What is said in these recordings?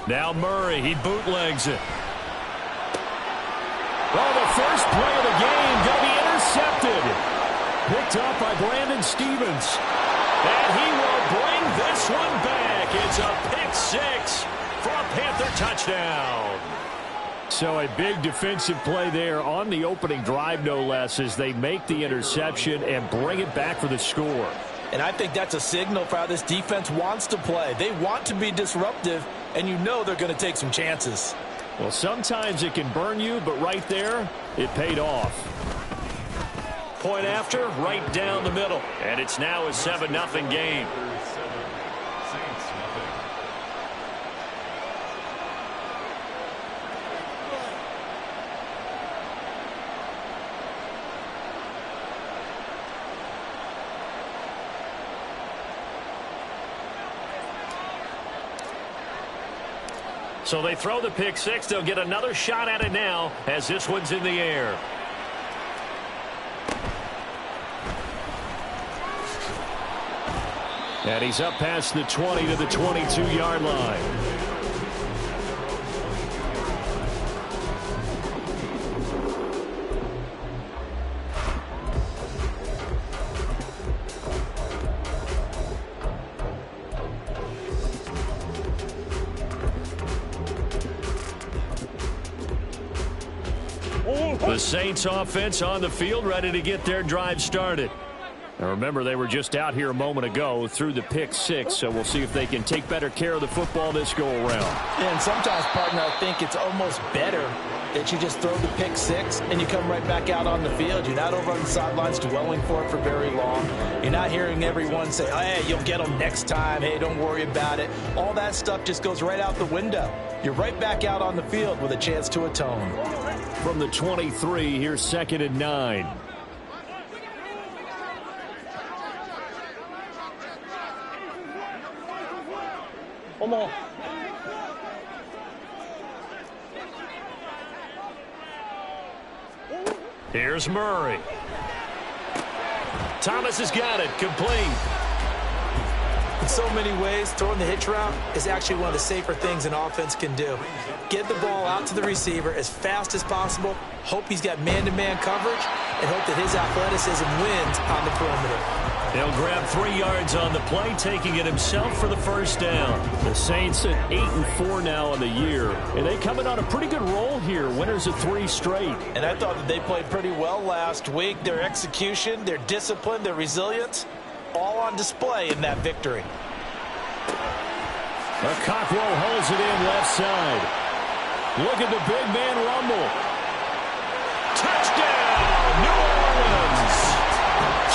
Now Murray, he bootlegs it. Oh, the first play of the game going to be intercepted. Picked up by Brandon Stephens. And he will bring this one back. It's a pick six for a Panther touchdown. So a big defensive play there on the opening drive, no less, as they make the interception and bring it back for the score. And I think that's a signal for how this defense wants to play. They want to be disruptive, and you know they're going to take some chances. Well, sometimes it can burn you, but right there, it paid off. Point after, right down the middle. And it's now a 7-0 game. So they throw the pick six. They'll get another shot at it now as this one's in the air. And he's up past the 20 to the 22-yard line. The Saints offense on the field, ready to get their drive started. Now remember, they were just out here a moment ago through the pick six, so we'll see if they can take better care of the football this go-around. And sometimes, partner, I think it's almost better that you just throw the pick six and you come right back out on the field. You're not over on the sidelines dwelling for it for very long. You're not hearing everyone say, oh, hey, you'll get them next time. Hey, don't worry about it. All that stuff just goes right out the window. You're right back out on the field with a chance to atone. From the 23, here's 2nd and 9. Come on. Here's Murray. Thomas has got it. Complete. In so many ways, throwing the hitch route is actually one of the safer things an offense can do. Get the ball out to the receiver as fast as possible, hope he's got man-to-man coverage, and hope that his athleticism wins on the perimeter. They'll grab 3 yards on the play, taking it himself for the first down. The Saints at 8-4 now in the year, and they coming on a pretty good roll here. Winners of 3 straight. And I thought that they played pretty well last week. Their execution, their discipline, their resilience, all on display in that victory. Cockrell holds it in left side. Look at the big man rumble. Touchdown, New Orleans.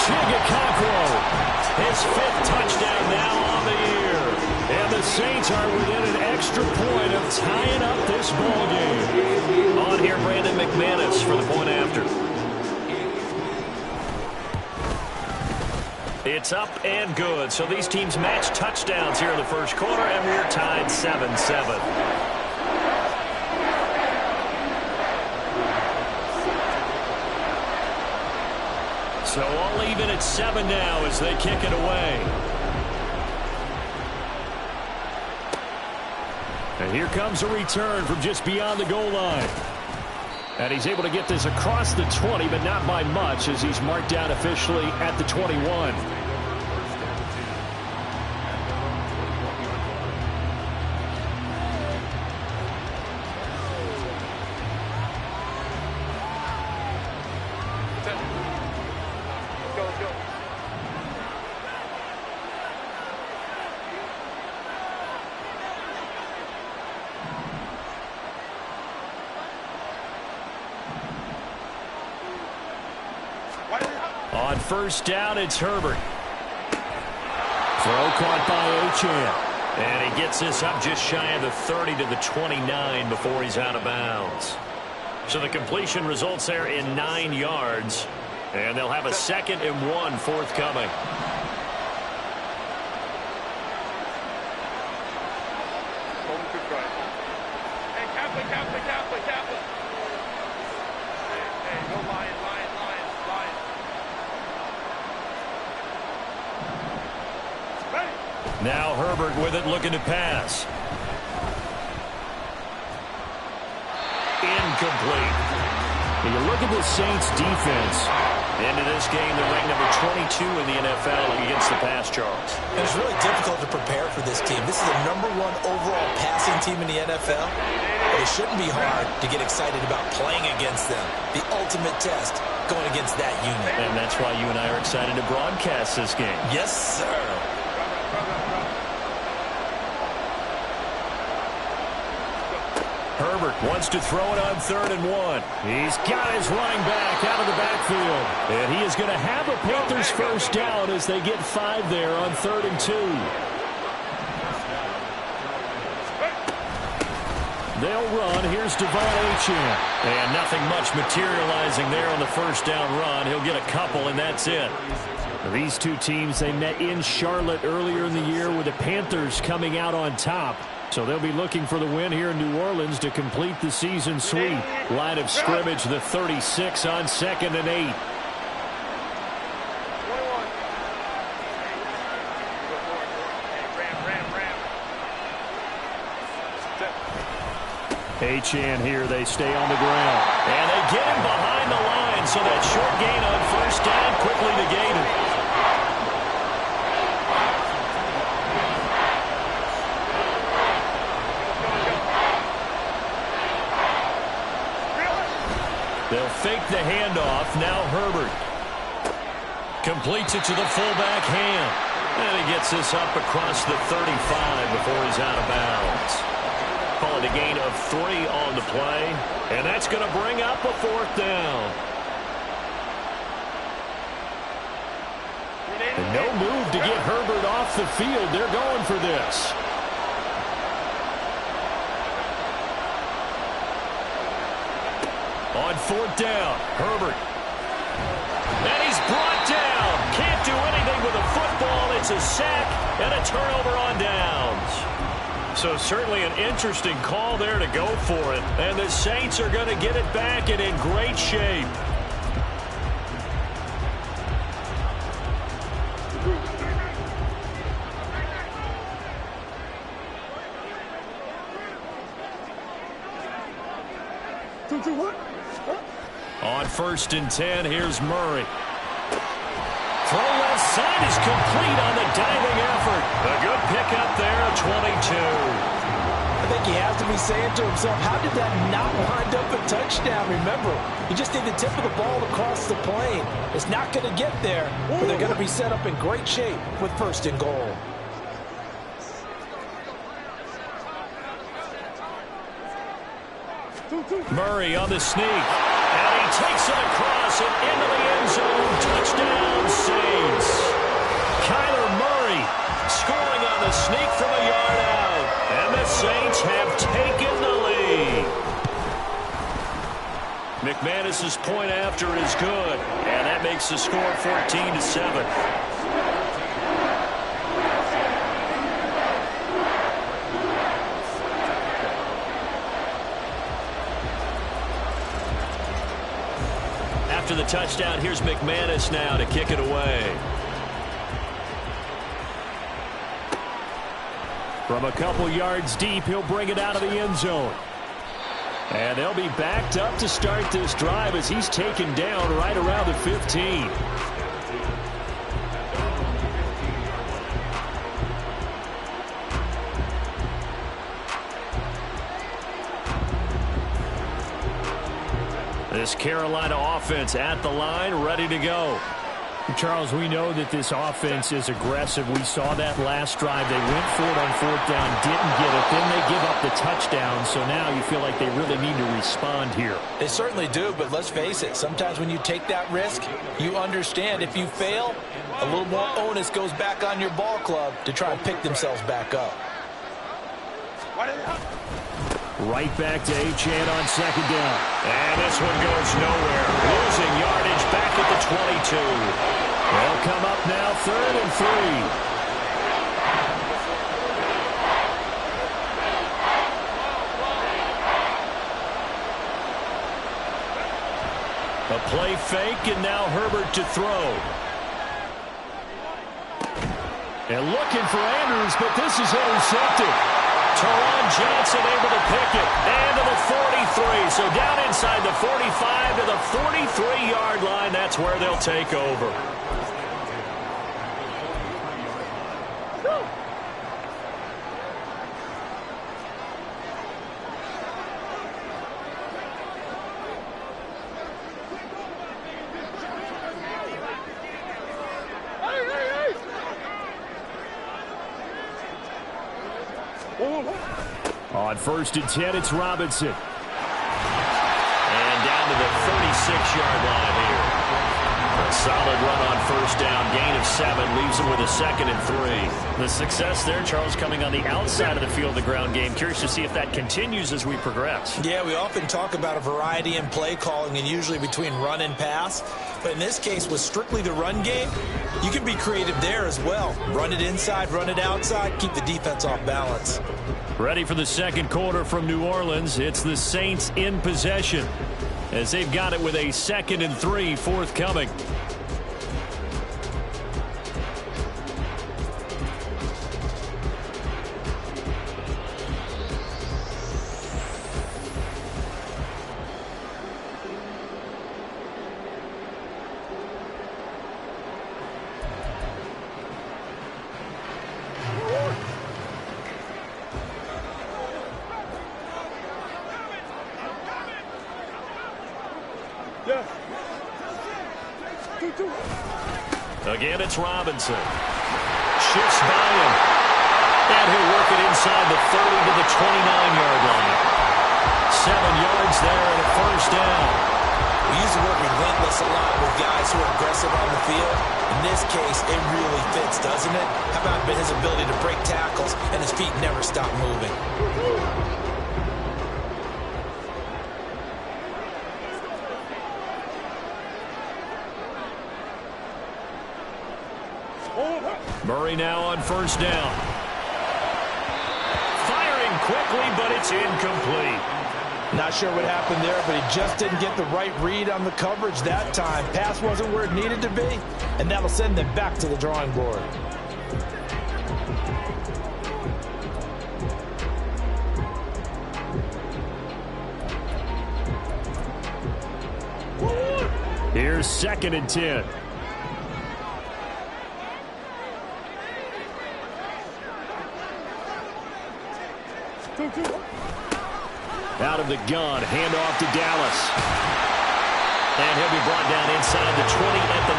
Chigga Cockrell, his 5th touchdown now on the year. And the Saints are within an extra point of tying up this ball game. On here, Brandon McManus for the point after. It's up and good. So these teams match touchdowns here in the first quarter, and we're tied 7-7. So all even at 7 now as they kick it away. And here comes a return from just beyond the goal line. And he's able to get this across the 20, but not by much, as he's marked down officially at the 21. On first down, it's Herbert. Throw caught by Achane. And he gets this up just shy of the 30 to the 29 before he's out of bounds. So the completion results there in 9 yards. And they'll have a 2nd and 1 forthcoming. Now Herbert with it, looking to pass. incomplete. When you look at the Saints defense, into this game, they're ranked number 22 in the NFL against the pass, Charles. It's really difficult to prepare for this team. This is the #1 overall passing team in the NFL, but it shouldn't be hard to get excited about playing against them. The ultimate test going against that unit. And that's why you and I are excited to broadcast this game. Yes, sir. Herbert wants to throw it on 3rd and 1. He's got his running back out of the backfield. And he is going to have a Panthers first down as they get 5 there on 3rd and 2. They'll run. Here's Devon Achane. And nothing much materializing there on the first down run. He'll get a couple, and that's it. These two teams, they met in Charlotte earlier in the year with the Panthers coming out on top. So they'll be looking for the win here in New Orleans to complete the season sweep. Line of scrimmage, the 36 on 2nd and 8. Achane here, they stay on the ground. And they get him behind the line, so that short gain on first down quickly negated. They'll fake the handoff. Now Herbert completes it to the fullback hand. And he gets this up across the 35 before he's out of bounds. Call it a gain of 3 on the play. And that's going to bring up a 4th down. And no move to get Herbert off the field. They're going for this. On 4th down, Herbert. And he's brought down. Can't do anything with a football. It's a sack and a turnover on downs. So certainly an interesting call there to go for it. And the Saints are going to get it back and in great shape. On 1st and 10, here's Murray. Throw left side is complete on the diving effort. A good pickup there at 22. I think he has to be saying to himself, how did that not wind up a touchdown? Remember, he just did the tip of the ball across the plane. It's not going to get there, but they're going to be set up in great shape with 1st and goal. Murray on the sneak. And he takes it across and into the end zone. Touchdown, Saints. Kyler Murray scoring on the sneak from a yard out. And the Saints have taken the lead. McManus's point after is good. And that makes the score 14-7. After the touchdown, here's McManus now to kick it away. From a couple yards deep, he'll bring it out of the end zone. And they'll be backed up to start this drive as he's taken down right around the 15. This Carolina offense at the line, ready to go. Charles, we know that this offense is aggressive. We saw that last drive. They went for it on 4th down, didn't get it. Then they give up the touchdown. So now you feel like they really need to respond here. They certainly do, but let's face it. Sometimes when you take that risk, you understand if you fail, a little more onus goes back on your ball club to try and pick themselves back up. Right back to Achane on 2nd down. And this one goes nowhere. Losing yardage back at the 22. They'll come up now 3rd and 3. A play fake, and now Herbert to throw. And looking for Andrews, but this is intercepted. Teron Johnson able to pick it. And to the 43. So down inside the 45 to the 43-yard line. That's where they'll take over. On 1st and 10, it's Robinson. And down to the 36-yard line here. A solid run on 1st down. Gain of 7 leaves him with a 2nd and 3. The success there, Charles, coming on the outside of the field, the ground game. Curious to see if that continues as we progress. Yeah, we often talk about a variety in play calling and usually between run and pass. But in this case, with strictly the run game, you can be creative there as well. Run it inside, run it outside, keep the defense off balance. Ready for the second quarter from New Orleans. It's the Saints in possession as they've got it with a 2nd and 3 forthcoming. Again, it's Robinson. Shifts by him. And he'll work it inside the 30 to the 29-yard line. 7 yards there and a 1st down. We use the word relentless a lot with guys who are aggressive on the field. In this case, it really fits, doesn't it? How about his ability to break tackles and his feet never stop moving? Murray now on 1st down. Firing quickly, but it's incomplete. Not sure what happened there, but he just didn't get the right read on the coverage that time. Pass wasn't where it needed to be, and that'll send them back to the drawing board. Here's 2nd and 10. Out of the gun, handoff to Dallas. And he'll be brought down inside the 20 at the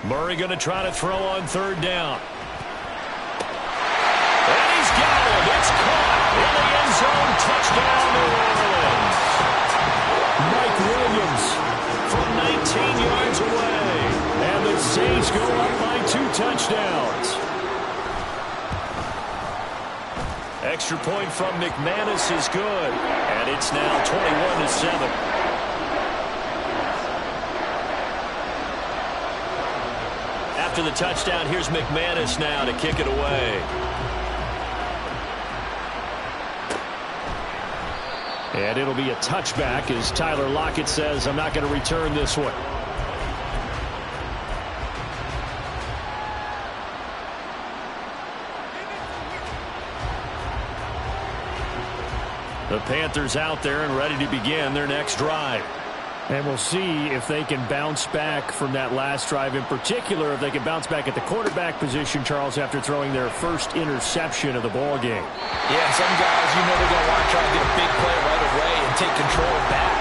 19. Murray going to try to throw on 3rd down. And he's got it. It's caught in the end zone. Touchdown, New Orleans. Mike Williams from 19 yards away. And the Saints go up by 2 touchdowns. Extra point from McManus is good. And it's now 21-7. After the touchdown, here's McManus now to kick it away. And it'll be a touchback as Tyler Lockett says, I'm not going to return this one. The Panthers out there and ready to begin their next drive. And we'll see if they can bounce back from that last drive, in particular if they can bounce back at the quarterback position, Charles, after throwing their first interception of the ball game. Yeah, some guys, you know they're going to want to try and get a big play right away and take control back.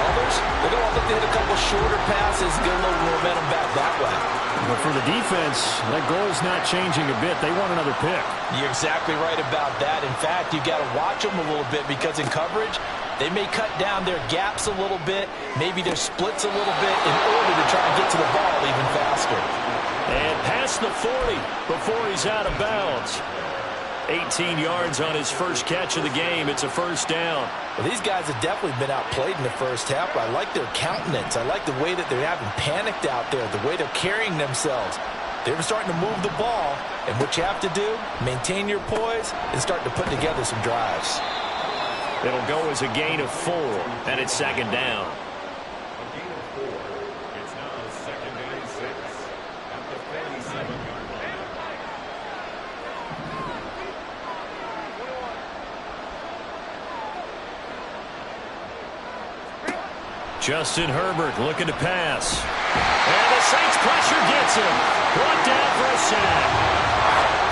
Others, they're going to look to hit a couple shorter passes, get a little momentum back that way. But for the defense, that goal's not changing a bit. They want another pick. You're exactly right about that. In fact, you've got to watch them a little bit because in coverage, they may cut down their gaps a little bit, maybe their splits a little bit in order to try and get to the ball even faster. And past the 40 before he's out of bounds. 18 yards on his first catch of the game. It's a 1st down. Well, these guys have definitely been outplayed in the first half. I like their countenance. I like the way that they haven't panicked out there, the way they're carrying themselves. They're starting to move the ball, and what you have to do, maintain your poise and start to put together some drives. It'll go as a gain of 4, and it's second down. Justin Herbert looking to pass. And the Saints pressure gets him. Brought down for a sack.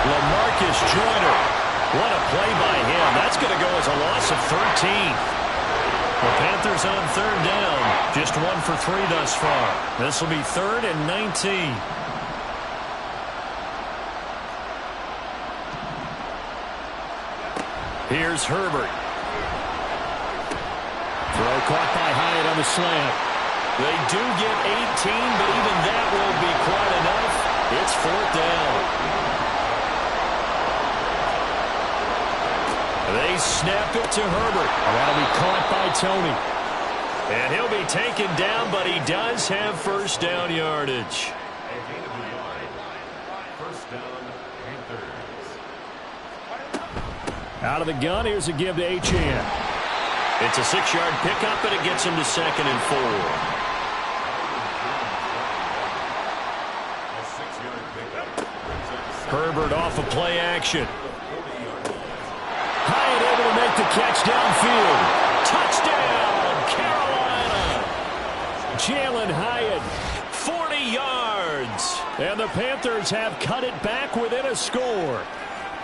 LaMarcus Joyner. What a play by him. That's going to go as a loss of 13. The Panthers on third down. Just 1 for 3 thus far. This will be 3rd and 19. Here's Herbert. Throw caught by Hyatt on the slant. They do get 18, but even that won't be quite enough. It's 4th down. They snap it to Herbert. That'll be caught by Tony. And he'll be taken down, but he does have first down yardage. Out of the gun, here's a give to Achane. It's a 6-yard pickup, and it gets him to 2nd and 4. Herbert off of play action. Hyatt able to make the catch downfield. Touchdown, Carolina. Jalen Hyatt. 40 yards. And the Panthers have cut it back within a score.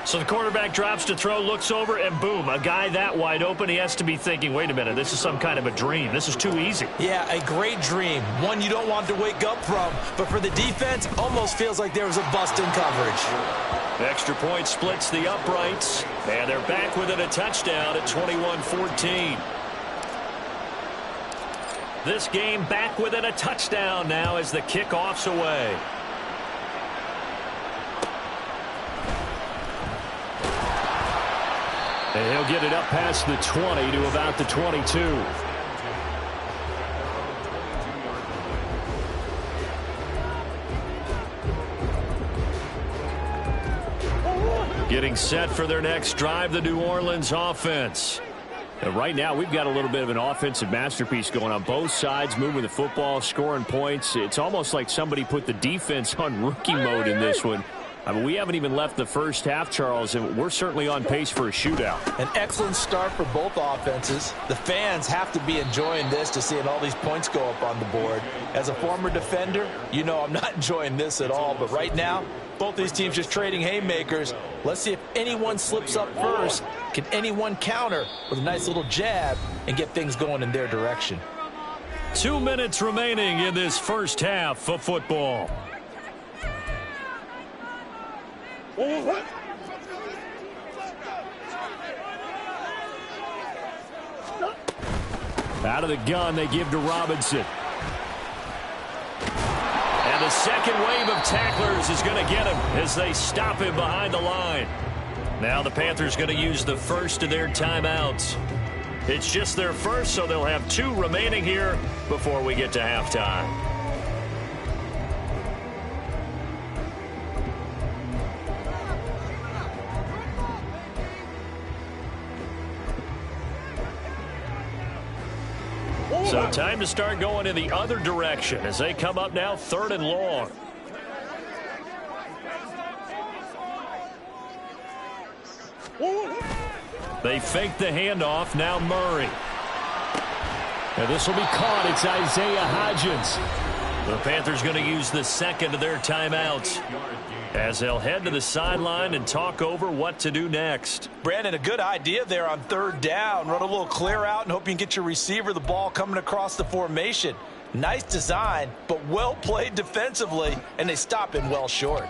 So the quarterback drops to throw, looks over, and boom, a guy that wide open, he has to be thinking, wait a minute, this is some kind of a dream. This is too easy. Yeah, a great dream. One you don't want to wake up from. But for the defense, almost feels like there was a bust in coverage. Extra point splits the uprights, and they're back within a touchdown at 21-14. This game back within a touchdown now as the kickoff's away. And he'll get it up past the 20 to about the 22. Getting set for their next drive, the New Orleans offense. And right now, we've got a little bit of an offensive masterpiece going on both sides, moving the football, scoring points. It's almost like somebody put the defense on rookie mode in this one. I mean, we haven't even left the first half, Charles, and we're certainly on pace for a shootout. An excellent start for both offenses. The fans have to be enjoying this to seeing all these points go up on the board. As a former defender, you know I'm not enjoying this at all. But right now, both these teams just trading haymakers. Let's see if anyone slips up first. Can anyone counter with a nice little jab and get things going in their direction? 2 minutes remaining in this first half of football. Out of the gun, they give to Robinson. And the second wave of tacklers is going to get him as they stop him behind the line. Now the Panthers going to use the first of their timeouts. It's just their first, so they'll have 2 remaining here before we get to halftime. So time to start going in the other direction as they come up now 3rd and long. They fake the handoff. Now Murray. And this will be caught. It's Isaiah Hodgins. The Panthers going to use the second of their timeouts as they'll head to the sideline and talk over what to do next. Brandon, a good idea there on 3rd down. Run a little clear out and hope you can get your receiver the ball coming across the formation. Nice design, but well played defensively, and they stop him well short.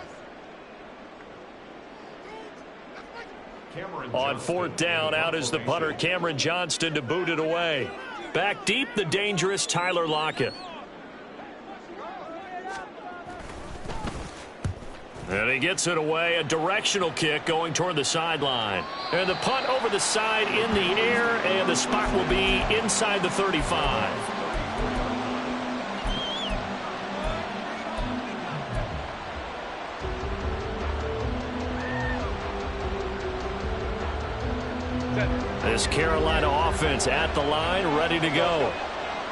On 4th down, out is the punter, Cameron Johnston, to boot it away. Back deep, the dangerous Tyler Lockett. And he gets it away, a directional kick going toward the sideline. And the punt over the side in the air, and the spot will be inside the 35. This Carolina offense at the line, ready to go.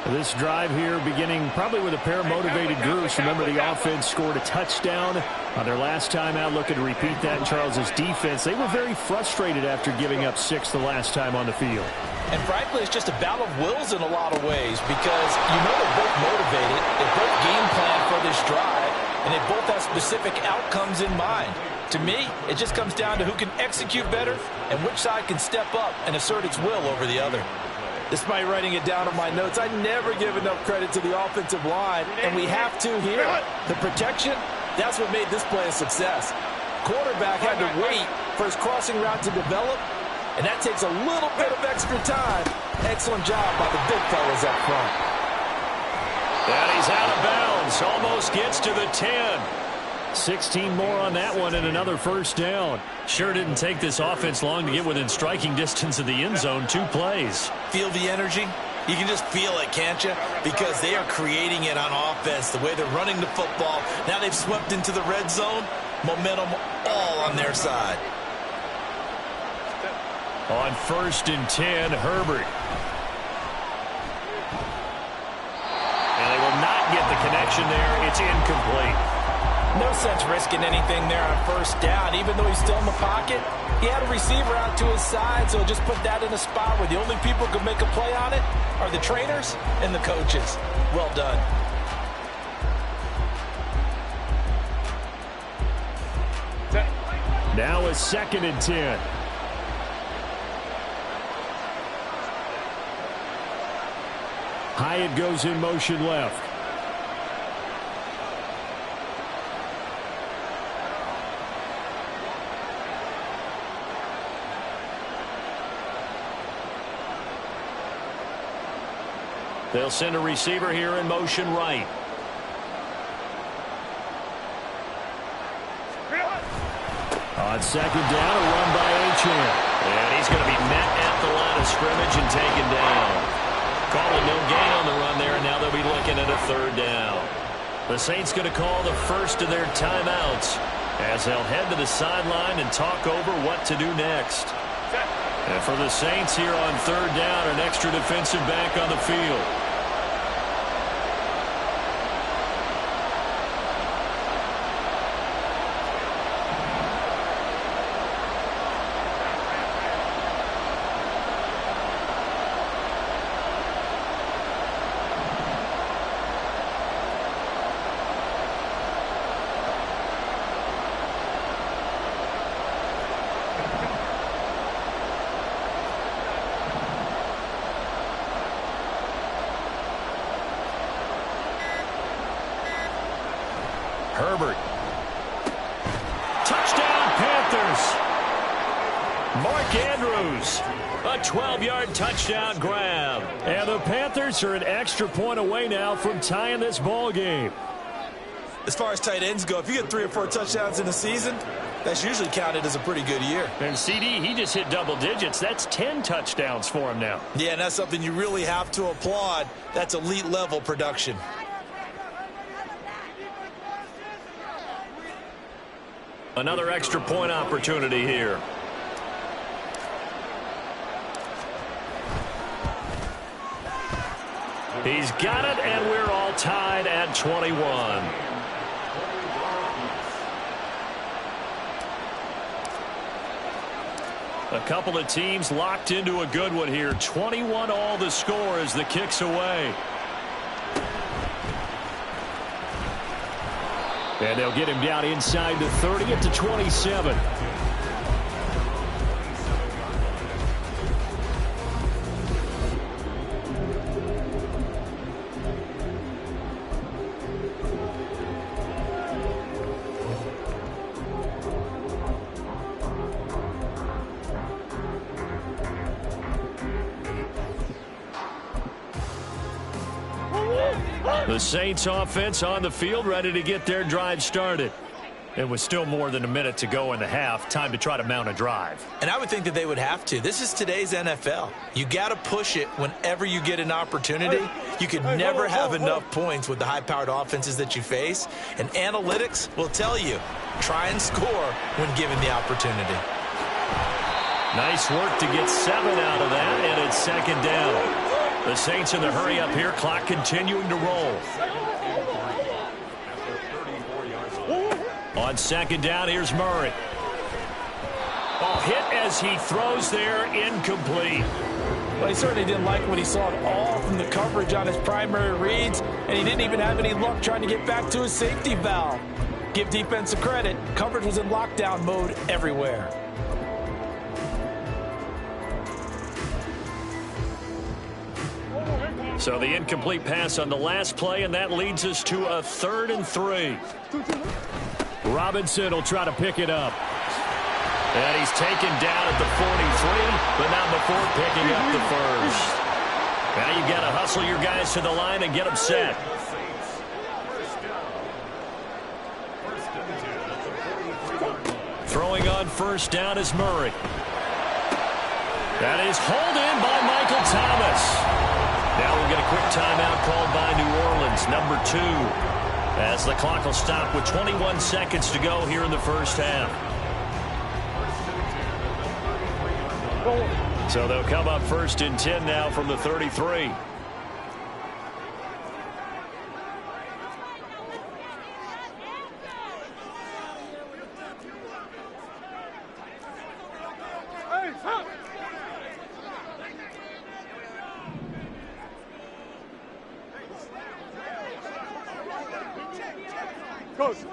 This drive here beginning probably with a pair of motivated groups. Remember, the offense scored a touchdown on their last time out, looking to repeat that in Charles's defense. They were very frustrated after giving up 6 the last time on the field. And frankly, it's just a battle of wills in a lot of ways because you know they're both motivated, they both game plan for this drive, and they both have specific outcomes in mind. To me, it just comes down to who can execute better and which side can step up and assert its will over the other. Despite writing it down on my notes, I never give enough credit to the offensive line, and we have to here. The protection, that's what made this play a success. Quarterback had to wait for his crossing route to develop, and that takes a little bit of extra time. Excellent job by the big fellas up front. And he's out of bounds, almost gets to the 10. 16 more on that one and another first down. Sure didn't take this offense long to get within striking distance of the end zone. 2 plays. Feel the energy? You can just feel it, can't you? Because they are creating it on offense, the way they're running the football. Now they've swept into the red zone. Momentum all on their side. On 1st and 10, Herbert. And they will not get the connection there. It's incomplete. No sense risking anything there on 1st down. Even though he's still in the pocket, he had a receiver out to his side, so just put that in a spot where the only people who can make a play on it are the trainers and the coaches. Well done. Now a 2nd and 10. Hyatt goes in motion left. They'll send a receiver here in motion right. On 2nd down, a run by Achane. And he's going to be met at the line of scrimmage and taken down. Calling no gain on the run there, and now they'll be looking at a 3rd down. The Saints going to call the first of their timeouts as they'll head to the sideline and talk over what to do next. And for the Saints here on 3rd down, an extra defensive back on the field. Herbert. Touchdown, Panthers. Mark Andrews. A 12-yard touchdown grab. And the Panthers are an extra point away now from tying this ball game. As far as tight ends go, if you get 3 or 4 touchdowns in a season, that's usually counted as a pretty good year. And CD, he just hit double digits. That's 10 touchdowns for him now. Yeah, and that's something you really have to applaud. That's elite-level production. Another extra point opportunity here. He's got it, and we're all tied at 21. A couple of teams locked into a good one here. 21 all the score as the kick's away. And they'll get him down inside the 30 at the 27. The Saints offense on the field, ready to get their drive started. It was still more than a minute to go in the half. Time to try to mount a drive. And I would think that they would have to. This is today's NFL. You got to push it whenever you get an opportunity. You could never have enough points with the high-powered offenses that you face. And analytics will tell you, try and score when given the opportunity. Nice work to get 7 out of that, and it's second down. The Saints in the hurry up here, clock continuing to roll. On second down, here's Murray. Oh, hit as he throws there, incomplete. Well, he certainly didn't like what he saw at all from the coverage on his primary reads, and he didn't even have any luck trying to get back to his safety valve. Give defense credit. Coverage was in lockdown mode everywhere. So the incomplete pass on the last play, and that leads us to a 3rd and 3. Robinson will try to pick it up. And he's taken down at the 43, but not before picking up the first. Now you've got to hustle your guys to the line and get them set. Throwing on first down is Murray. That is hauled in by Michael Thomas. Now we'll get a quick timeout called by New Orleans, number 2, as the clock will stop with 21 seconds to go here in the first half. So they'll come up 1st and 10 now from the 33.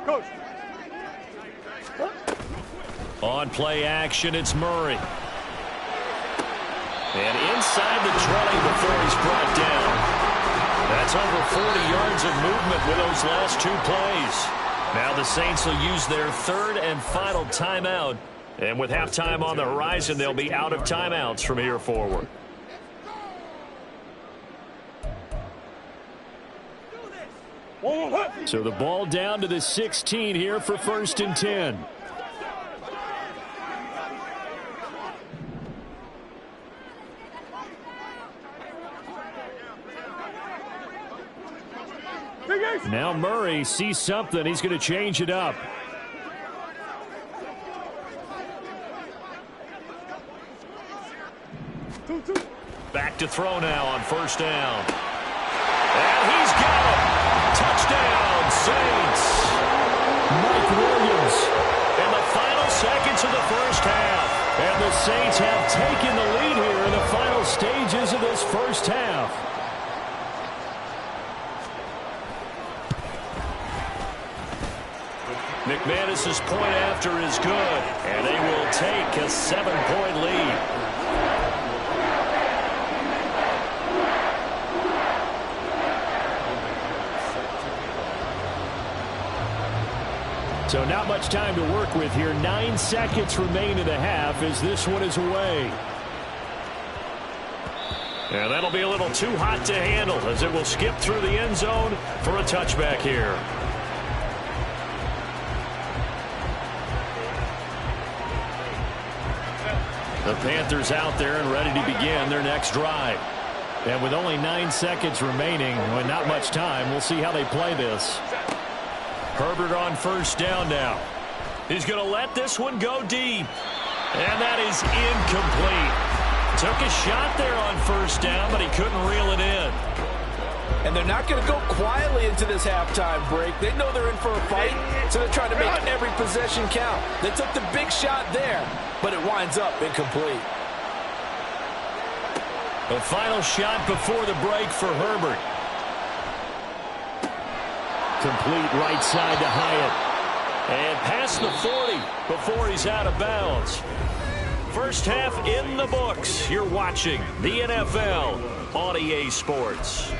Coach. On play action, it's Murray. And inside the 20 before he's brought down. That's over 40 yards of movement with those last 2 plays. Now the Saints will use their 3rd and final timeout. And with halftime on the horizon, they'll be out of timeouts from here forward. So the ball down to the 16 here for 1st and 10. Now Murray sees something. He's going to change it up. Back to throw now on first down. And he's got him. Touchdown, Saints. Mike Williams. In the final seconds of the first half. And the Saints have taken the lead here in the final stages of this first half. McManus's point after is good, and they will take a 7-point lead. So not much time to work with here. 9 seconds remain in the half as this one is away. And that'll be a little too hot to handle as it will skip through the end zone for a touchback here. The Panthers out there and ready to begin their next drive. And with only 9 seconds remaining, and not much time, we'll see how they play this. Herbert on first down now. He's going to let this one go deep. And that is incomplete. Took a shot there on first down, but he couldn't reel it in. And they're not going to go quietly into this halftime break. They know they're in for a fight, so they're trying to make every possession count. They took the big shot there, but it winds up incomplete. The final shot before the break for Herbert. Complete right side to Hyatt. And past the 40 before he's out of bounds. First half in the books. You're watching the NFL on EA Sports.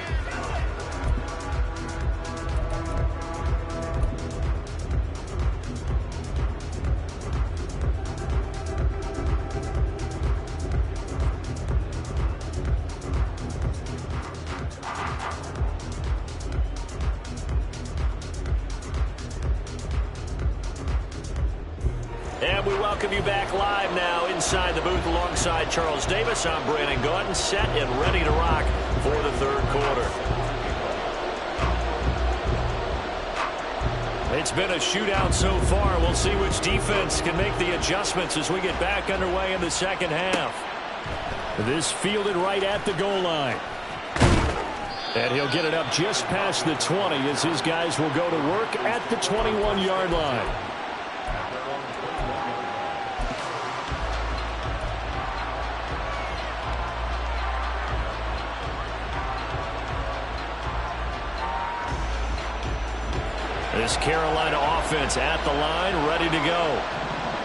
And we welcome you back live now inside the booth alongside Charles Davis. I'm Brandon Gaudin, set and ready to rock for the third quarter. It's been a shootout so far. We'll see which defense can make the adjustments as we get back underway in the second half. This fielded right at the goal line. And he'll get it up just past the 20 as his guys will go to work at the 21-yard line. This Carolina offense at the line, ready to go.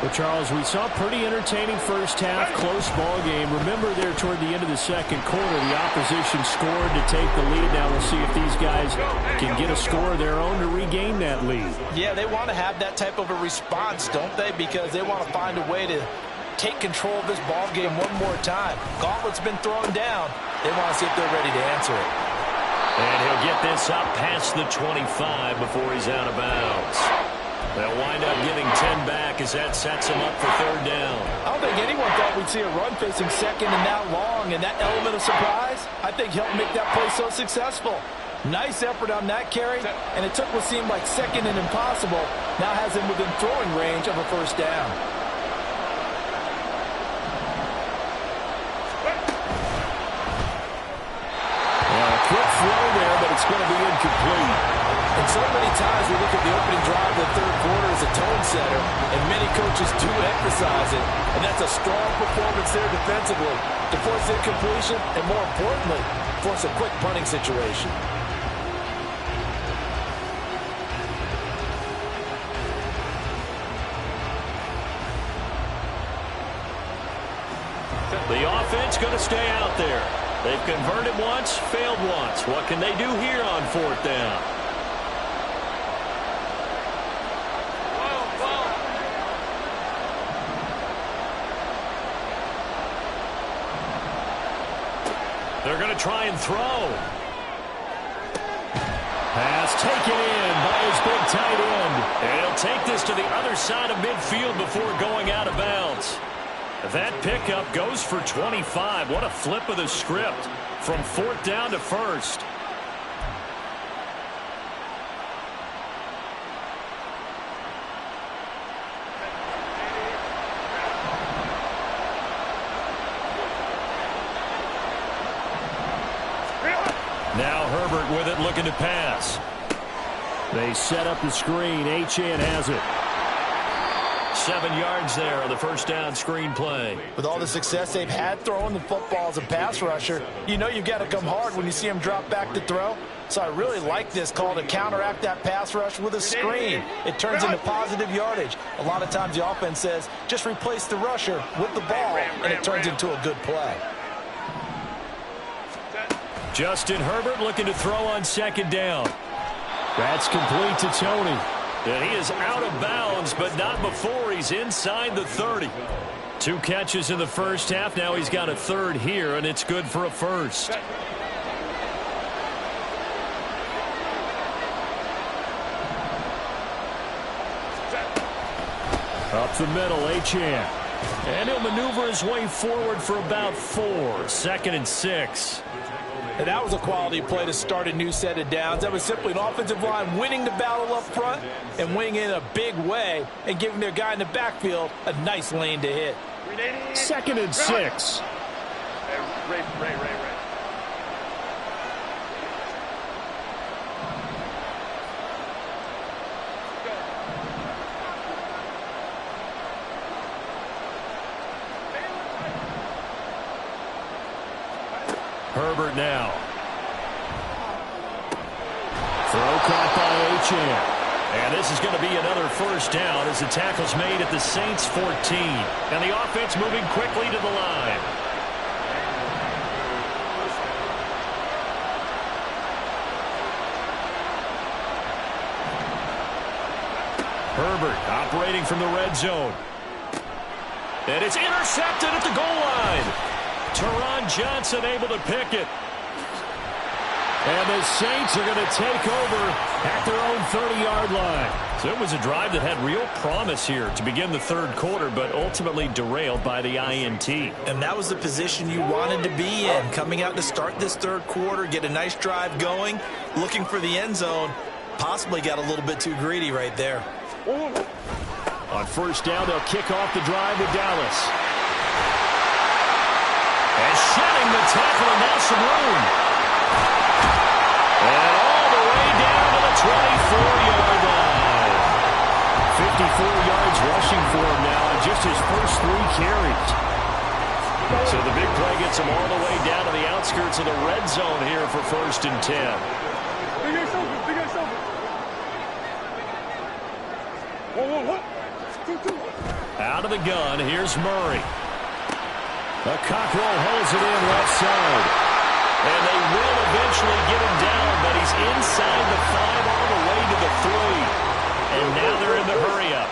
Well, Charles, we saw a pretty entertaining first half, close ball game. Remember there toward the end of the second quarter, the opposition scored to take the lead. Now we'll see if these guys can get a score of their own to regain that lead. Yeah, they want to have that type of a response, don't they? Because they want to find a way to take control of this ball game one more time. Gauntlet's been thrown down. They want to see if they're ready to answer it. And he'll get this up past the 25 before he's out of bounds. They'll wind up getting 10 back as that sets him up for third down. I don't think anyone thought we'd see a run facing second and that long, and that element of surprise, I think, helped make that play so successful. Nice effort on that carry, and it took what seemed like second and impossible, now has him within throwing range of a first down. Quick throw there, but it's going to be incomplete. And so many times we look at the opening drive of the third quarter as a tone setter, and many coaches do emphasize it, and that's a strong performance there defensively to force incompletion and, more importantly, force a quick punting situation. The offense going to stay out there. They've converted once, failed once. What can they do here on fourth down? They're going to try and throw. Pass taken in by his big tight end. And he'll take this to the other side of midfield before going out of bounds. That pickup goes for 25. What a flip of the script from fourth down to first. Now Herbert with it, looking to pass. They set up the screen. Achane has it. 7 yards there on the first down screen play. With all the success they've had throwing the football as a pass rusher, you know you've got to come hard when you see him drop back to throw. So I really like this call to counteract that pass rush with a screen. It turns into positive yardage. A lot of times the offense says, just replace the rusher with the ball, and it turns into a good play. Justin Herbert looking to throw on second down. That's complete to Tony. And he is out of bounds, but not before he's inside the 30. 2 catches in the first half. Now he's got a third here, and it's good for a first. Up the middle, Achane. And he'll maneuver his way forward for about 4. 2nd and 6. And that was a quality play to start a new set of downs. That was simply an offensive line winning the battle up front and winning in a big way and giving their guy in the backfield a nice lane to hit. 2nd and 6. Herbert now. Throw caught by Achane. And this is going to be another first down as the tackle's made at the Saints 14. And the offense moving quickly to the line. Herbert operating from the red zone. And it's intercepted at the goal line. Teron Johnson able to pick it. And the Saints are going to take over at their own 30-yard line. So it was a drive that had real promise here to begin the third quarter, but ultimately derailed by the INT. And that was the position you wanted to be in. Coming out to start this third quarter, get a nice drive going, looking for the end zone. possibly got a little bit too greedy right there. On first down, they'll kick off the drive with Dallas. And shedding the tackle, and now some room. And all the way down to the 24-yard line. 54 yards rushing for him now on just his first 3 carries. So the big play gets him all the way down to the outskirts of the red zone here for 1st and 10. Out of the gun, here's Murray. The Cockrell holds it in left side. And they will eventually get him down, but he's inside the 5 all the way to the 3. And now they're in the hurry-up.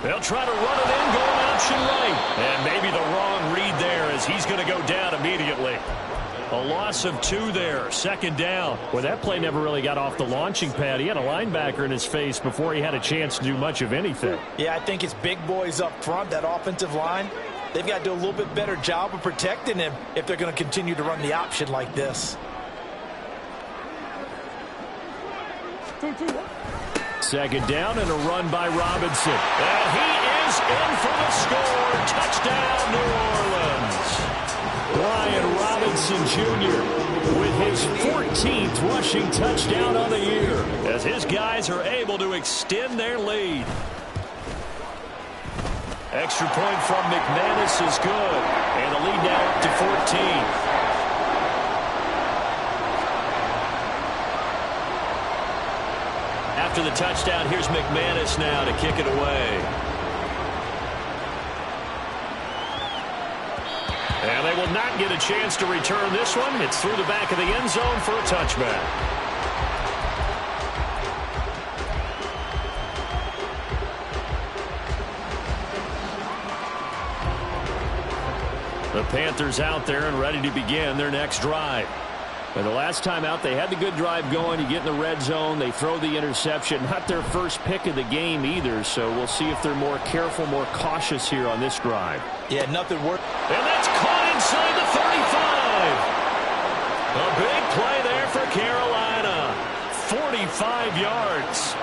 They'll try to run it in, going option right. And maybe the wrong read there as he's going to go down immediately. A loss of 2 there, 2nd down. Well, that play never really got off the launching pad. He had a linebacker in his face before he had a chance to do much of anything. Yeah, I think it's big boys up front, that offensive line. They've got to do a little bit better job of protecting him if they're going to continue to run the option like this. 2nd down and a run by Robinson. And he is in for the score. Touchdown, New Orleans. Brian Robinson Jr. with his 14th rushing touchdown on the year as his guys are able to extend their lead. Extra point from McManus is good. And the lead now up to 14. After the touchdown, here's McManus now to kick it away. And they will not get a chance to return this one. It's through the back of the end zone for a touchback. The Panthers out there and ready to begin their next drive. And the last time out, they had the good drive going. You get in the red zone, they throw the interception. Not their first pick of the game either, so we'll see if they're more careful, more cautious here on this drive. Yeah, nothing worse. And that's caught inside the 35. A big play there for Carolina. 45 yards.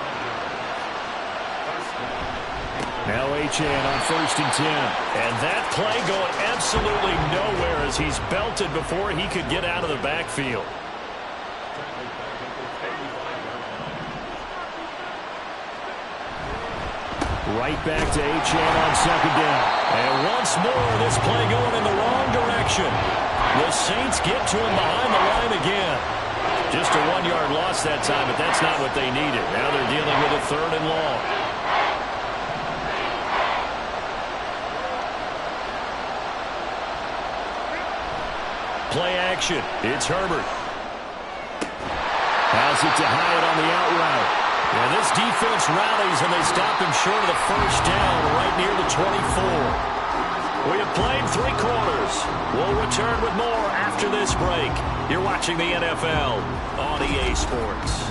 Now Achane on 1st and 10. And that play going absolutely nowhere as he's belted before he could get out of the backfield. Right back to Achane on 2nd down. And once more, this play going in the wrong direction. The Saints get to him behind the line again. Just a 1-yard loss that time, but that's not what they needed. Now they're dealing with a 3rd and long. Play action. It's Herbert. Has it to Hyatt on the out route. And this defense rallies, and they stop him short of the 1st down right near the 24. We have played 3 quarters. We'll return with more after this break. You're watching the NFL on EA Sports.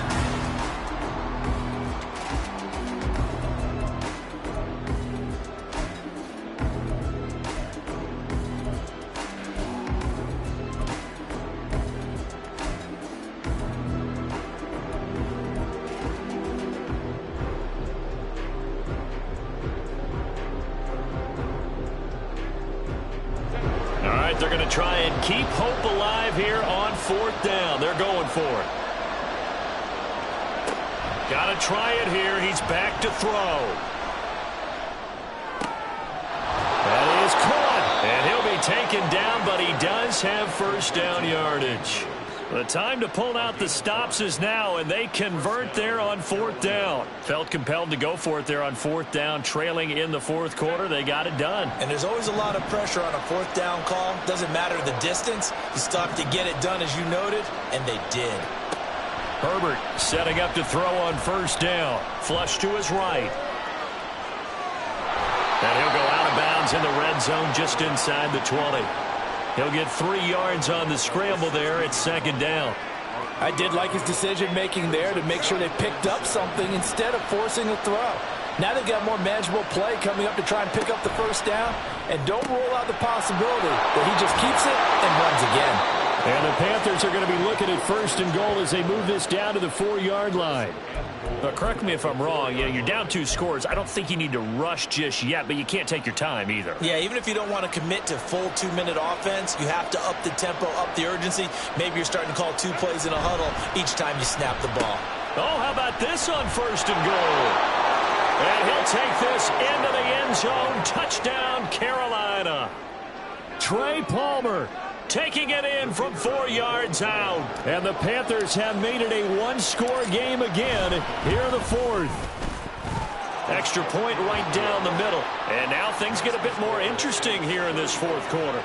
They're going to try and keep hope alive here on 4th down. They're going for it. Got to try it here. He's back to throw. That is caught. And he'll be taken down, but he does have 1st down yardage. The time to pull out the stops is now, and they convert there on 4th down. Felt compelled to go for it there on 4th down, trailing in the 4th quarter. They got it done. And there's always a lot of pressure on a 4th down call. Doesn't matter the distance. You stop to get it done, as you noted, and they did. Herbert setting up to throw on 1st down. Flush to his right. And he'll go out of bounds in the red zone just inside the 20. He'll get 3 yards on the scramble there at 2nd down. I did like his decision-making there to make sure they picked up something instead of forcing a throw. Now they've got more manageable play coming up to try and pick up the first down. And don't rule out the possibility that he just keeps it and runs again. And the Panthers are going to be looking at 1st and goal as they move this down to the 4-yard line. But correct me if I'm wrong. You're down 2 scores. I don't think you need to rush just yet, but you can't take your time either. Yeah, even if you don't want to commit to full 2-minute offense, you have to up the tempo, up the urgency. Maybe you're starting to call 2 plays in a huddle each time you snap the ball. Oh, how about this on 1st and goal? And he'll take this into the end zone. Touchdown, Carolina. Trey Palmer taking it in from 4 yards out. And the Panthers have made it a 1-score game again here in the 4th. Extra point right down the middle. And now things get a bit more interesting here in this 4th quarter.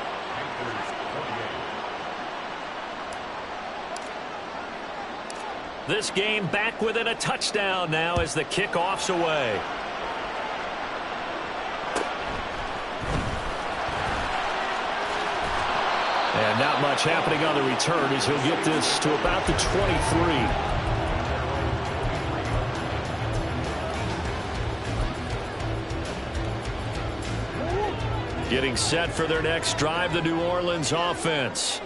This game back within a touchdown now as the kickoff's away. And not much happening on the return as he'll get this to about the 23. Getting set for their next drive, the New Orleans offense.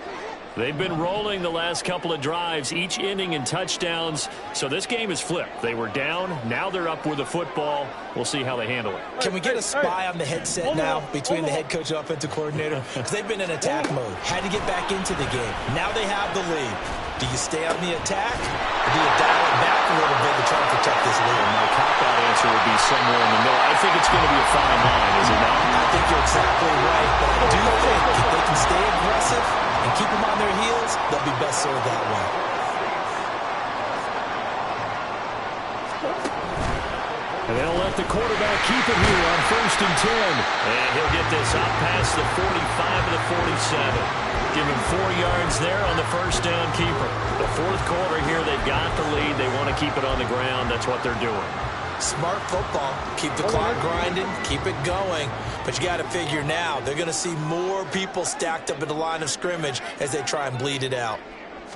They've been rolling the last couple of drives, each ending in touchdowns. So this game is flipped. They were down. Now they're up with the football. We'll see how they handle it. Can we get a spy on the headset now between the head coach and offensive coordinator? Because they've been in attack mode. Had to get back into the game. Now they have the lead. Do you stay on the attack? Or do you dial it back a little bit to try to protect this lead? My cop-out answer would be somewhere in the middle. I think it's going to be a fine line, is it not? I think you're exactly right. But I do think if they can stay aggressive and keep them on their heels, they'll be best served that way. And they'll let the quarterback keep it here on 1st and 10. And he'll get this up past the 45 to the 47. Give him 4 yards there on the first down keeper. The 4th quarter here, they've got the lead. They want to keep it on the ground. That's what they're doing. Smart football. Keep the clock grinding. Keep it going. But you got to figure now, they're going to see more people stacked up at the line of scrimmage as they try and bleed it out.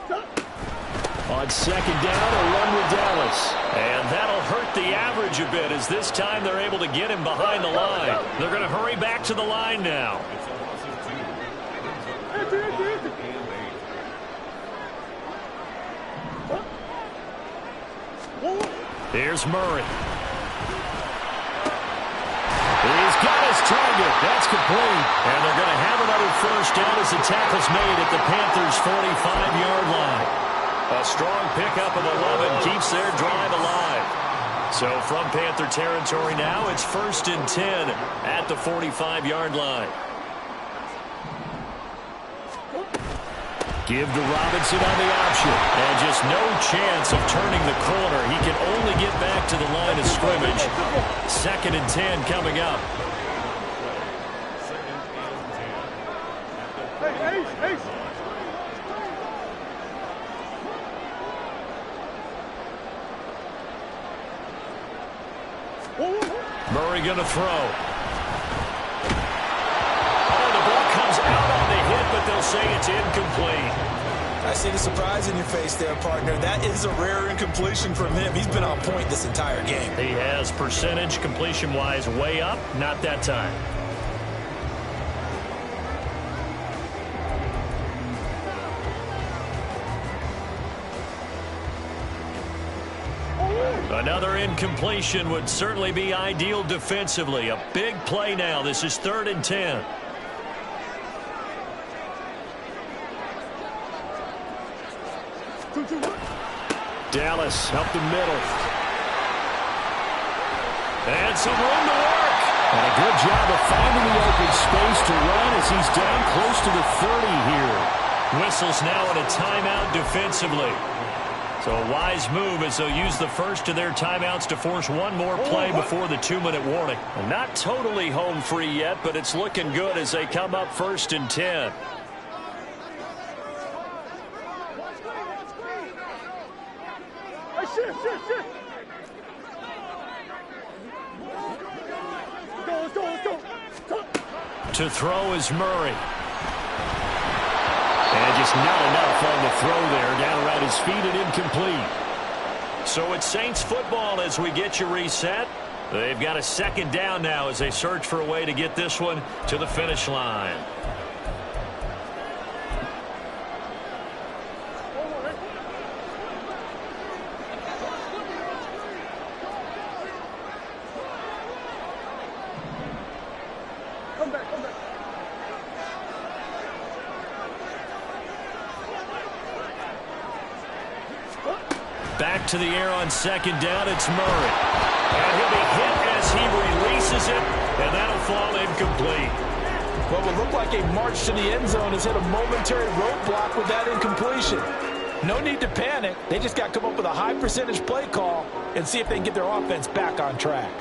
On 2nd down, a run with Dallas. And that'll hurt the average a bit as this time they're able to get him behind the line. They're going to hurry back to the line now. Here's Murray. He's got his target. That's complete. And they're going to have another first down as the tackle's made at the Panthers' 45-yard line. A strong pickup of 11 keeps their drive alive. So from Panther territory now, it's 1st and 10 at the 45-yard line. Give to Robinson on the option. And just no chance of turning the corner. He can only get back to the line of scrimmage. 2nd and 10 coming up. Murray going to throw. But they'll say it's incomplete. I see the surprise in your face there, partner. That is a rare incompletion from him. He's been on point this entire game. He has percentage completion-wise way up. Not that time. Another incompletion would certainly be ideal defensively. A big play now. This is 3rd and 10. Dallas up the middle. And some room to work. And a good job of finding the open space to run as he's down close to the 30 here. Whistles now in a timeout defensively. So a wise move as they'll use the first of their timeouts to force one more play before the 2-minute warning. And not totally home free yet, but it's looking good as they come up 1st and 10. To throw is Murray. And just not enough on the throw there. Down around his feet and incomplete. So it's Saints football as we get you reset. They've got a second down now as they search for a way to get this one to the finish line. Back to the air on second down, it's Murray. And he'll be hit as he releases it, and that'll fall incomplete. What will look like a march to the end zone has hit a momentary roadblock with that incompletion. No need to panic. They just got to come up with a high percentage play call and see if they can get their offense back on track.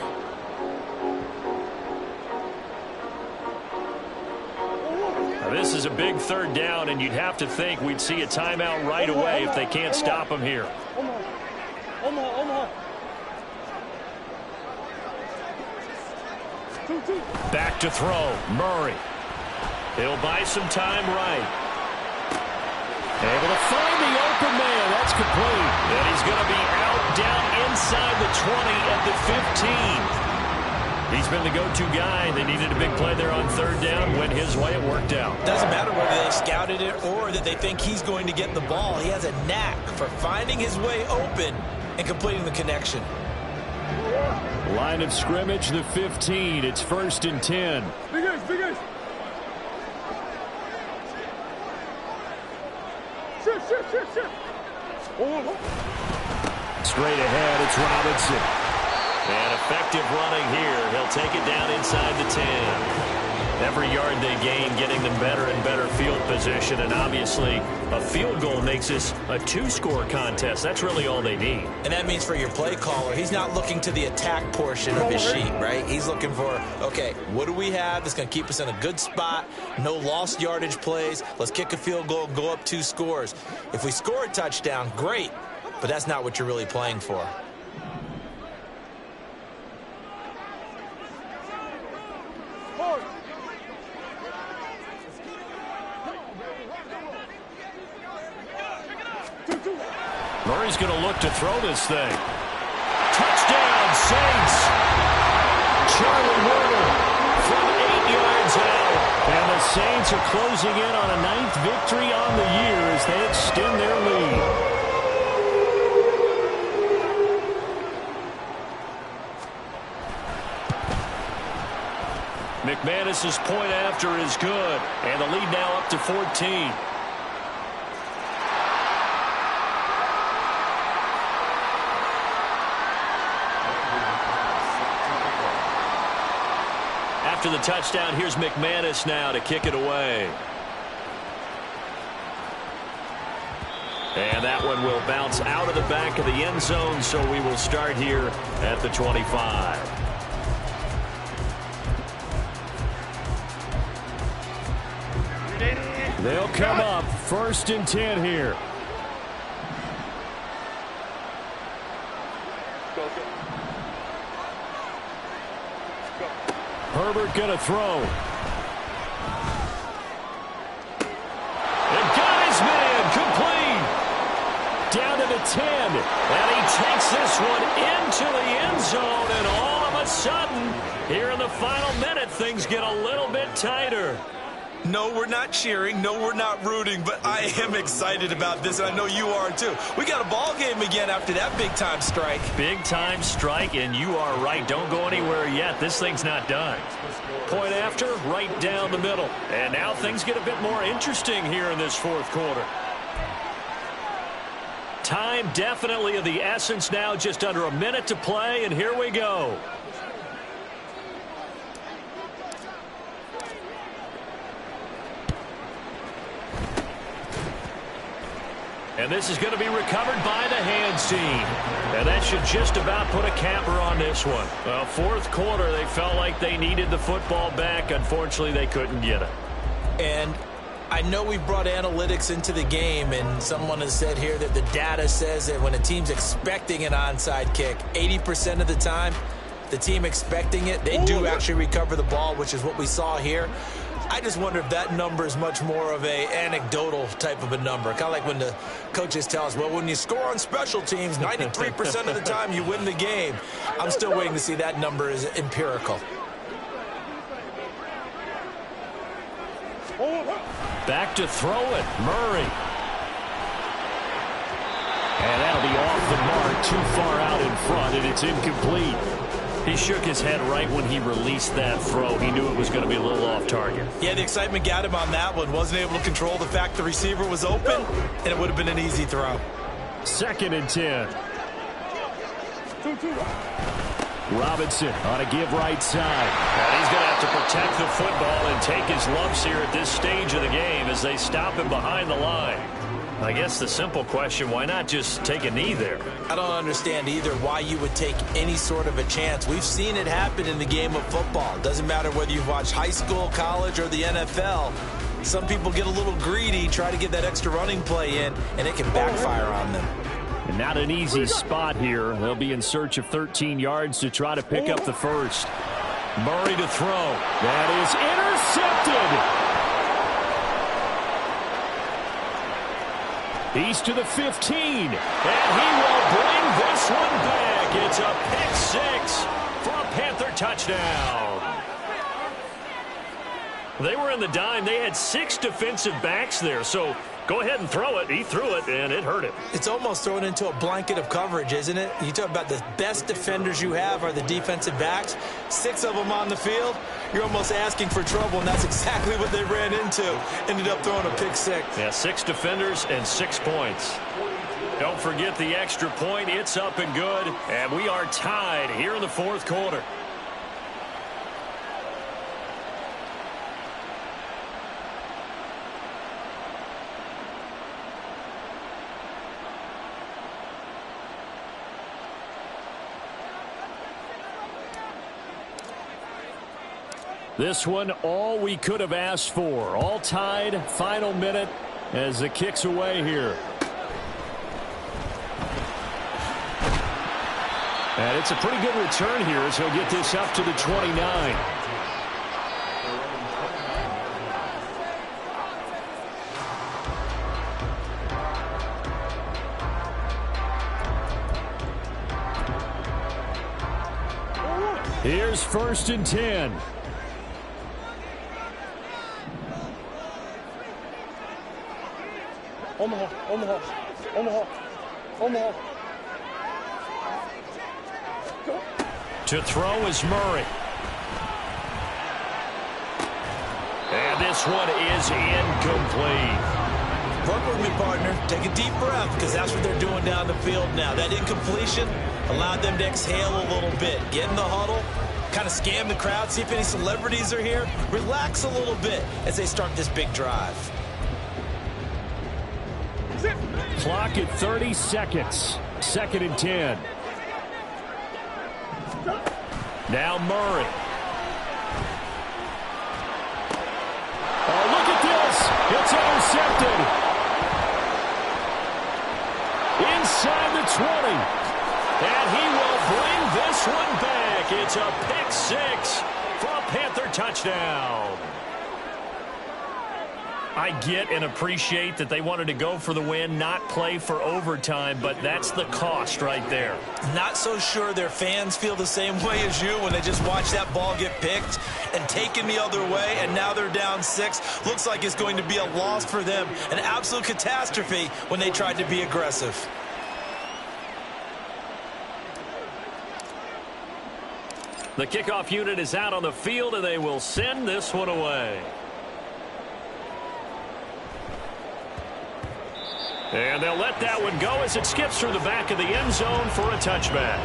This is a big third down, and you'd have to think we'd see a timeout right away if they can't stop him here. Back to throw, Murray. He'll buy some time right. Able to find the open man. That's complete. And he's going to be out down inside the 20 at the 15. He's been the go-to guy. They needed a big play there on third down. Went his way. It worked out. Doesn't matter whether they scouted it or that they think he's going to get the ball. He has a knack for finding his way open and completing the connection. Line of scrimmage, the 15. It's 1st and 10. Big ace, big ace. Shift. Straight ahead, it's Robinson. And effective running here. He'll take it down inside the 10. Every yard they gain, getting them better and better field position. And obviously, a field goal makes this a two-score contest. That's really all they need. And that means for your play caller, he's not looking to the attack portion of his sheet, right? He's looking for, okay, what do we have that's going to keep us in a good spot? No lost yardage plays. Let's kick a field goal, go up 2 scores. If we score a touchdown, great. But that's not what you're really playing for. Murray's going to look to throw this thing. Touchdown, Saints. Charlie Warner from 8 yards out. And the Saints are closing in on a 9th victory on the year as they extend their lead. McManus's point after is good. And the lead now up to 14. After the touchdown, here's McManus now to kick it away. And that one will bounce out of the back of the end zone, so we will start here at the 25. They'll come up 1st and 10 here. Herbert gonna throw. And got his man complete. Down to the 10. And he takes this one into the end zone. And all of a sudden, here in the final minute, things get a little bit tighter. No, we're not cheering. No, we're not rooting. But I am excited about this, and I know you are too. We got a ball game again after that big-time strike. Big-time strike, and you are right. Don't go anywhere yet. This thing's not done. Point after, right down the middle. And now things get a bit more interesting here in this 4th quarter. Time definitely of the essence now. Just under a minute to play, and here we go. And this is going to be recovered by the hands team. And that should just about put a capper on this one. Well, 4th quarter, they felt like they needed the football back. Unfortunately, they couldn't get it. And I know we brought analytics into the game, and someone has said here that the data says that when a team's expecting an onside kick, 80% of the time, the team expecting it, they do actually recover the ball, which is what we saw here. I just wonder if that number is much more of a anecdotal type of a number. Kind of like when the coaches tell us, well, when you score on special teams, 93% of the time you win the game. I'm still waiting to see that number is empirical. Back to throw it, Murray. And that'll be off the mark, too far out in front, and it's incomplete. He shook his head right when he released that throw. He knew it was going to be a little off target. Yeah, the excitement got him on that one. Wasn't able to control the fact the receiver was open, and it would have been an easy throw. 2nd and 10. Robinson on a give right side. And he's going to have to protect the football and take his lumps here at this stage of the game as they stop him behind the line. I guess the simple question, why not just take a knee there? I don't understand either why you would take any sort of a chance. We've seen it happen in the game of football. It doesn't matter whether you've watched high school, college, or the NFL. Some people get a little greedy, try to get that extra running play in, and it can backfire on them. And not an easy spot here. They'll be in search of 13 yards to try to pick up the first. Murray to throw. That is intercepted. He's to the 15, and he will bring this one back. It's a pick six for a Panther touchdown. They were in the dime. They had 6 defensive backs there, so go ahead and throw it. He threw it, and it hurt him. It's almost thrown into a blanket of coverage, isn't it? You talk about the best defenders you have are the defensive backs. 6 of them on the field. You're almost asking for trouble, and that's exactly what they ran into. Ended up throwing a pick six. Yeah, 6 defenders and 6 points. Don't forget the extra point. It's up and good, and we are tied here in the 4th quarter. This one, all we could have asked for. All tied, final minute as the kick's away here. And it's a pretty good return here as he'll get this up to the 29. Here's 1st and 10. Omaha, Omaha, Omaha, Omaha. To throw is Murray. And this one is incomplete. Work with me, partner. Take a deep breath, because that's what they're doing down the field now. That incompletion allowed them to exhale a little bit. Get in the huddle, kind of scan the crowd, see if any celebrities are here. Relax a little bit as they start this big drive. Clock at 30 seconds. 2nd and 10. Now Murray. Oh, look at this. It's intercepted. Inside the 20. And he will bring this one back. It's a pick six for a Panther touchdown. I get and appreciate that they wanted to go for the win, not play for overtime, but that's the cost right there. Not so sure their fans feel the same way as you when they just watch that ball get picked and taken the other way, and now they're down 6. Looks like it's going to be a loss for them, an absolute catastrophe when they tried to be aggressive. The kickoff unit is out on the field, and they will send this one away. And they'll let that one go as it skips through the back of the end zone for a touchback.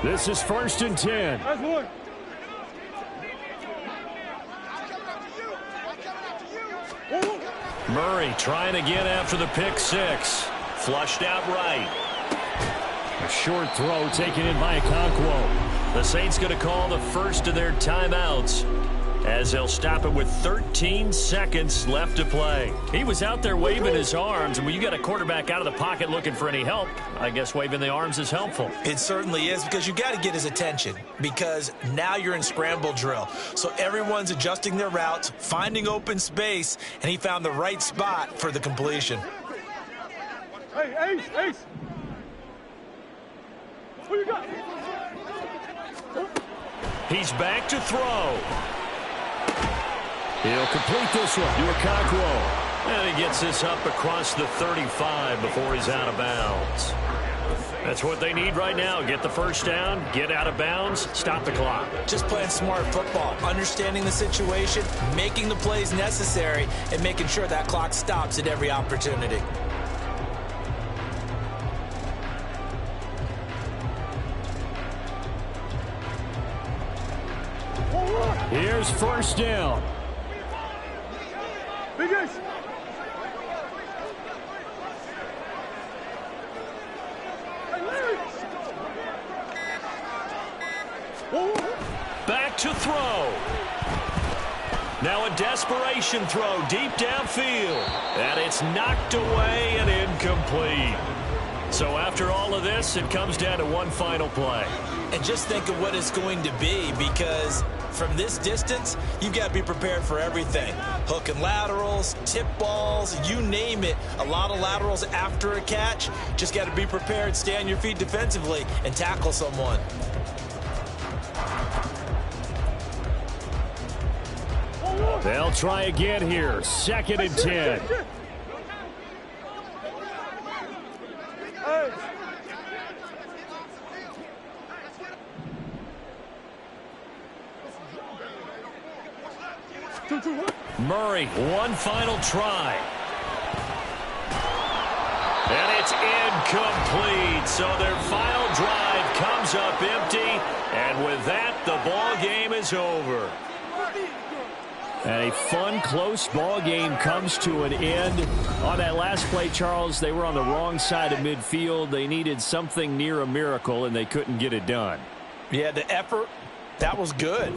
This is 1st and 10. That's one. Murray trying again after the pick six. Flushed out right. A short throw taken in by Okonkwo. The Saints going to call the first of their timeouts as they'll stop it with 13 seconds left to play. He was out there waving his arms, and when you got a quarterback out of the pocket looking for any help, I guess waving the arms is helpful. It certainly is, because you got to get his attention, because now you're in scramble drill. So everyone's adjusting their routes, finding open space, and he found the right spot for the completion. Hey, Ace! Who you got? He's back to throw. He'll complete this one to Okonkwo. And he gets this up across the 35 before he's out of bounds. That's what they need right now. Get the first down, get out of bounds, stop the clock. Just playing smart football, understanding the situation, making the plays necessary, and making sure that clock stops at every opportunity. Here's first down. Biggest. Back to throw. Now a desperation throw deep downfield. And it's knocked away and incomplete. So after all of this, it comes down to one final play. And just think of what it's going to be, because from this distance, you've got to be prepared for everything. Hook and laterals, tip balls, you name it. A lot of laterals after a catch. Just got to be prepared, stay on your feet defensively, and tackle someone. They'll try again here. 2nd and 10. Murray, one final try. And it's incomplete. So their final drive comes up empty. And with that, the ball game is over. And a fun, close ball game comes to an end. On that last play, Charles, they were on the wrong side of midfield. They needed something near a miracle, and they couldn't get it done. Yeah, the effort, that was good.